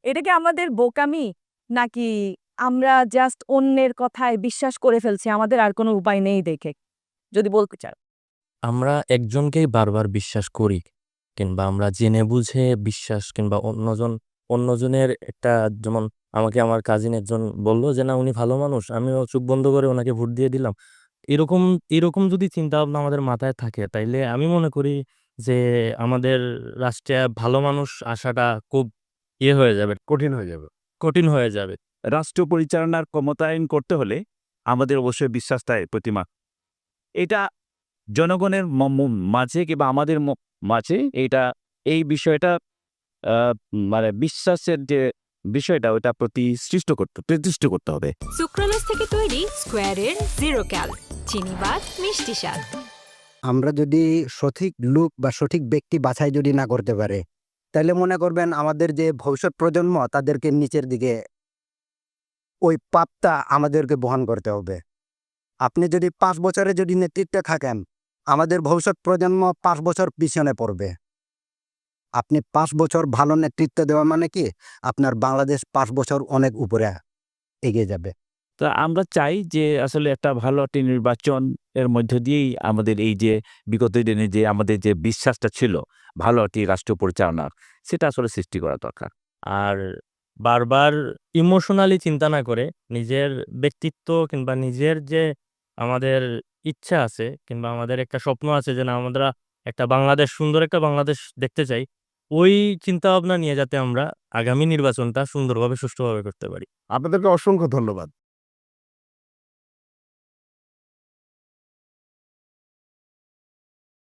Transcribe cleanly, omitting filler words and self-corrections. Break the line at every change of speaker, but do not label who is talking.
এটা কি আমাদের বোকামি, নাকি আমরা জাস্ট অন্যের কথায় বিশ্বাস করে ফেলছি, আমাদের আর কোনো উপায় নেই দেখে? যদি বলতে চাও।
আমরা একজনকেই বারবার বিশ্বাস করি, কিংবা আমরা জেনে বুঝে বিশ্বাস, কিংবা অন্যজনের একটা, যেমন আমাকে আমার কাজিন একজন বলল যে না উনি ভালো মানুষ, আমিও চোখ বন্ধ করে ওনাকে ভোট দিয়ে দিলাম। এরকম এরকম যদি চিন্তা ভাবনা আমাদের মাথায় থাকে, তাইলে আমি মনে করি যে আমাদের রাষ্ট্রে ভালো মানুষ আসাটা খুব হয়ে যাবে,
কঠিন হয়ে যাবে।
কঠিন হয়ে যাবে।
রাষ্ট্র পরিচালনার ক্ষমতায়ন করতে হলে আমাদের অবশ্যই বিশ্বাসটাই প্রতিমা। এটা জনগণের মাঝে কিংবা আমাদের মাঝে এই বিষয়টা মানে বিশ্বাসের যে বিষয়টা ওটা প্রতিষ্ঠিত করতে হবে।
সুক্রালোজ থেকে তৈরি স্কোয়ারের জিরো ক্যাল চিনিবাদ মিষ্টি স্বাদ।
আমরা যদি সঠিক লোক বা সঠিক ব্যক্তি বাছাই যদি না করতে পারে, তাহলে মনে করবেন আমাদের যে ভবিষ্যৎ প্রজন্ম তাদেরকে নিচের দিকে ওই পাপটা আমাদেরকে বহন করতে হবে। আপনি যদি 5 বছরে যদি নেতৃত্বে থাকেন, আমাদের ভবিষ্যৎ প্রজন্ম 5 বছর পিছনে পড়বে। আপনি 5 বছর ভালো নেতৃত্ব দেওয়া মানে কি আপনার বাংলাদেশ 5 বছর অনেক উপরে এগিয়ে যাবে।
তা আমরা চাই যে আসলে একটা ভালো একটি নির্বাচন এর মধ্য দিয়েই আমাদের এই যে বিগত দিনে যে আমাদের যে বিশ্বাসটা ছিল ভালো একটি রাষ্ট্র পরিচালনার, সেটা আসলে সৃষ্টি করা দরকার।
আর বারবার ইমোশনালি চিন্তা না করে নিজের ব্যক্তিত্ব, কিংবা নিজের যে আমাদের ইচ্ছা আছে, কিংবা আমাদের একটা স্বপ্ন আছে যে না আমরা একটা বাংলাদেশ, সুন্দর একটা বাংলাদেশ দেখতে চাই, ওই চিন্তা ভাবনা নিয়ে যাতে আমরা আগামী নির্বাচনটা সুন্দরভাবে সুষ্ঠুভাবে করতে পারি।
আপনাদেরকে অসংখ্য ধন্যবাদ।